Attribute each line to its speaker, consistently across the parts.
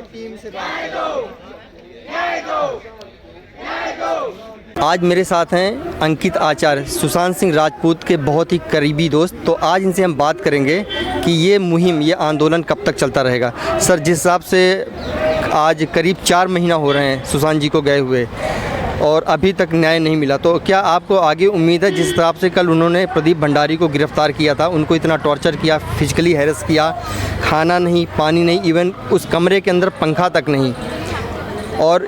Speaker 1: Team से बात आज मेरे साथ हैं अंकित आचार्य, सुशांत सिंह राजपूत के बहुत ही करीबी दोस्त। तो आज इनसे हम बात करेंगे कि ये मुहिम, ये आंदोलन कब तक चलता रहेगा। सर, जिस हिसाब से आज करीब 4 महीना हो रहे हैं सुशांत जी को गए हुए और अभी तक न्याय नहीं मिला, तो क्या आपको आगे उम्मीद है? जिस हिसाब से कल उन्होंने प्रदीप भंडारी को गिरफ्तार किया था, उनको इतना टॉर्चर किया, फिजिकली हैरेस किया, खाना नहीं, पानी नहीं, इवन उस कमरे के अंदर पंखा तक नहीं। और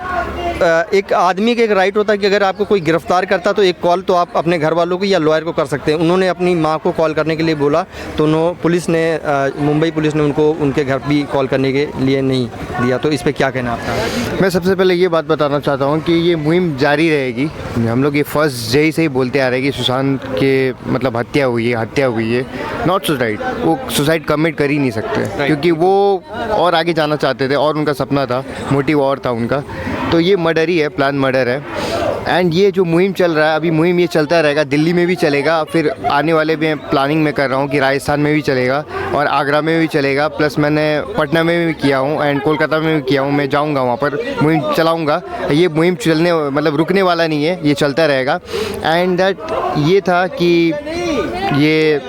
Speaker 1: एक आदमी का एक राइट होता है कि अगर आपको कोई गिरफ्तार करता तो एक कॉल तो आप अपने घर वालों को या लॉयर को कर सकते हैं। उन्होंने अपनी माँ को कॉल करने के लिए बोला तो पुलिस ने, मुंबई पुलिस ने उनको उनके घर भी कॉल करने के लिए नहीं दिया। तो इस पर क्या कहना आपका?
Speaker 2: मैं सबसे पहले ये बात बताना चाहता हूँ कि ये मुहिम जारी रहेगी। हम लोग ये फर्स्ट डे से ही बोलते आ रहे हैं कि सुशांत के मतलब हत्या हुई है, नॉट सुसाइड। वो सुसाइड कमिट कर ही नहीं सकते क्योंकि वो और आगे जाना चाहते थे और उनका सपना था, मोटिव और था उनका। तो ये मर्डर ही है, प्लान मर्डर है। एंड ये जो मुहिम चल रहा है, अभी मुहिम ये चलता रहेगा, दिल्ली में भी चलेगा, फिर आने वाले भी प्लानिंग में कर रहा हूँ कि राजस्थान में भी चलेगा और आगरा में भी चलेगा, प्लस मैंने पटना में भी किया हूँ एंड कोलकाता में भी किया हूँ। मैं जाऊँगा वहाँ पर, मुहिम चलाऊँगा। ये मुहिम चलने मतलब रुकने वाला नहीं है, ये चलता रहेगा। एंड दैट ये था कि ये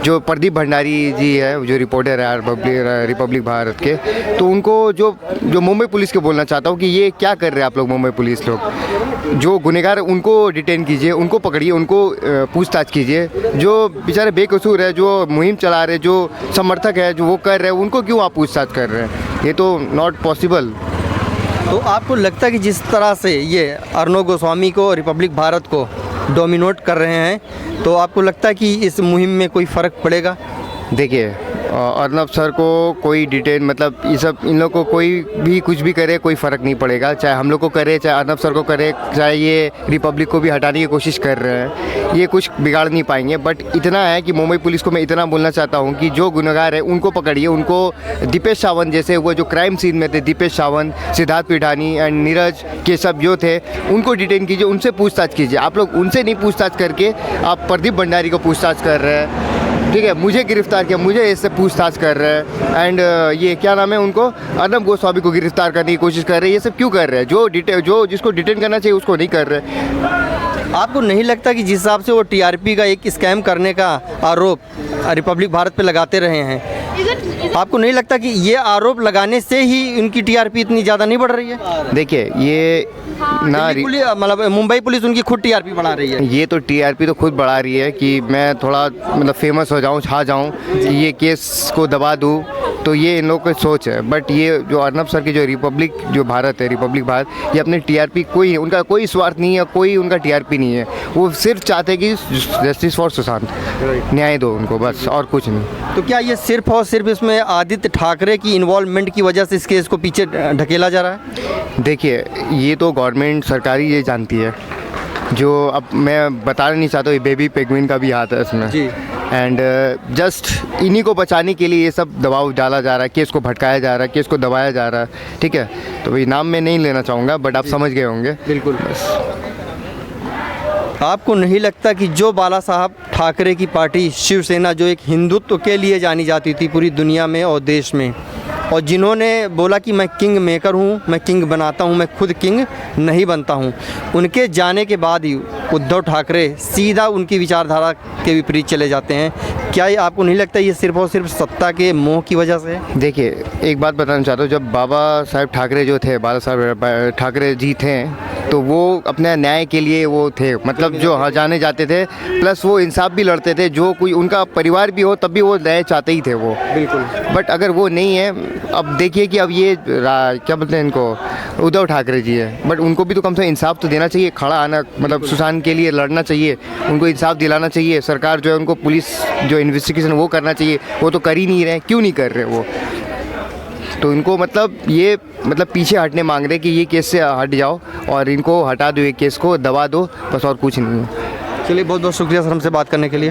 Speaker 2: जो प्रदीप भंडारी जी है, जो रिपोर्टर है रिपब्लिक भारत के, तो उनको जो मुंबई पुलिस को बोलना चाहता हूँ कि ये क्या कर रहे हैं आप लोग, मुंबई पुलिस लोग। जो गुनहगार उनको डिटेन कीजिए, उनको पकड़िए, उनको पूछताछ कीजिए। जो बेचारे बेकसूर है, जो मुहिम चला रहे, जो समर्थक है, जो वो कर रहे हैं, उनको क्यों आप पूछताछ कर रहे हैं? ये तो नॉट पॉसिबल।
Speaker 1: तो आपको लगता है कि जिस तरह से ये अर्नब गोस्वामी को, रिपब्लिक भारत को डोमिनेट कर रहे हैं, तो आपको लगता है कि इस मुहिम में कोई फ़र्क पड़ेगा?
Speaker 2: देखिए, अर्नब सर को कोई डिटेन मतलब ये सब, इन लोग को कोई भी कुछ भी करे कोई फ़र्क नहीं पड़ेगा। चाहे हम लोग को करे, चाहे अर्नब सर को करे, चाहे ये रिपब्लिक को भी हटाने की कोशिश कर रहे हैं, ये कुछ बिगाड़ नहीं पाएंगे। बट इतना है कि मुंबई पुलिस को मैं इतना बोलना चाहता हूँ कि जो गुनहगार है उनको पकड़िए। उनको दीपेश सावंत जैसे, वो जो क्राइम सीन में थे, दीपेश सावंत, सिद्धार्थ पिठानी एंड नीरज के सब जो थे, उनको डिटेन कीजिए, उनसे पूछताछ कीजिए। आप लोग उनसे नहीं पूछताछ करके आप प्रदीप भंडारी को पूछताछ कर रहे हैं, ठीक है? मुझे गिरफ्तार किया, मुझे इससे पूछताछ कर रहे हैं। एंड ये क्या नाम है, उनको अर्नब गोस्वामी को गिरफ्तार करने की कोशिश कर रहे हैं। ये सब क्यों कर रहे हैं? जो जिसको डिटेन करना चाहिए उसको नहीं कर रहे।
Speaker 1: आपको नहीं लगता कि जिस हिसाब से वो टीआरपी का एक स्कैम करने का आरोप रिपब्लिक भारत पे लगाते रहे हैं, आपको नहीं लगता कि ये आरोप लगाने से ही उनकी टीआरपी इतनी ज़्यादा नहीं बढ़ रही है?
Speaker 2: देखिए, ये ना
Speaker 1: मतलब मुंबई पुलिस उनकी खुद टीआरपी बढ़ा रही है।
Speaker 2: ये तो टीआरपी तो खुद बढ़ा रही है कि मैं थोड़ा मतलब फेमस हो जाऊं, छा जाऊं, ये केस को दबा दूं, तो ये इन लोगों की सोच है। बट ये जो अर्नब सर की जो रिपब्लिक भारत, ये अपने टीआरपी, कोई उनका कोई स्वार्थ नहीं है, कोई उनका टीआरपी नहीं है। वो सिर्फ चाहते कि जस्टिस फॉर सुशांत, न्याय दो उनको, बस, और कुछ नहीं।
Speaker 1: तो क्या ये सिर्फ और सिर्फ इसमें आदित्य ठाकरे की इन्वॉल्वमेंट की वजह से इस केस को पीछे ढकेला जा रहा है?
Speaker 2: देखिए, ये तो गवर्नमेंट सरकार ही ये जानती है। जो अब मैं बताना नहीं चाहता, ये बेबी पेंगुइन का भी हाथ है इसमें
Speaker 1: जी।
Speaker 2: एंड जस्ट इन्हीं को बचाने के लिए ये सब दबाव डाला जा रहा है, केस को भटकाया जा रहा है, केस को दबाया जा रहा है, ठीक है? तो भाई नाम मैं नहीं लेना चाहूँगा, बट आप समझ गए होंगे।
Speaker 1: बिल्कुल। आपको नहीं लगता कि जो बाला साहब ठाकरे की पार्टी शिवसेना, जो एक हिंदुत्व के लिए जानी जाती थी पूरी दुनिया में और देश में, और जिन्होंने बोला कि मैं किंग मेकर हूँ, मैं किंग बनाता हूँ, मैं खुद किंग नहीं बनता हूँ, उनके जाने के बाद ही उद्धव ठाकरे सीधा उनकी विचारधारा के विपरीत चले जाते हैं? क्या ये आपको नहीं लगता ये सिर्फ और सिर्फ सत्ता के मोह की वजह से?
Speaker 2: देखिए, एक बात बताना चाहता हूँ, जब बाबा साहब ठाकरे जो थे, बाला साहब ठाकरे जी थे, तो वो अपने न्याय के लिए वो थे, मतलब जो जाने जाते थे, प्लस वो इंसाफ भी लड़ते थे। जो कोई उनका परिवार भी हो तब भी वो न्याय चाहते ही थे वो।
Speaker 1: बिल्कुल।
Speaker 2: बट अगर वो नहीं है, अब देखिए कि अब ये क्या बोलते हैं इनको, उद्धव ठाकरे जी है, बट उनको भी तो कम से कम इंसाफ तो देना चाहिए, खड़ा आना, मतलब सुशांत के लिए लड़ना चाहिए, उनको इंसाफ दिलाना चाहिए। सरकार जो है उनको पुलिस जो इन्वेस्टिगेशन वो करना चाहिए, वो तो कर ही नहीं रहे। क्यों नहीं कर रहे वो? तो इनको मतलब ये मतलब पीछे हटने मांग रहे कि ये केस से हट जाओ और इनको हटा दो, ये केस को दबा दो, बस, और कुछ नहीं है।
Speaker 1: चलिए, बहुत बहुत शुक्रिया सर हमसे बात करने के लिए।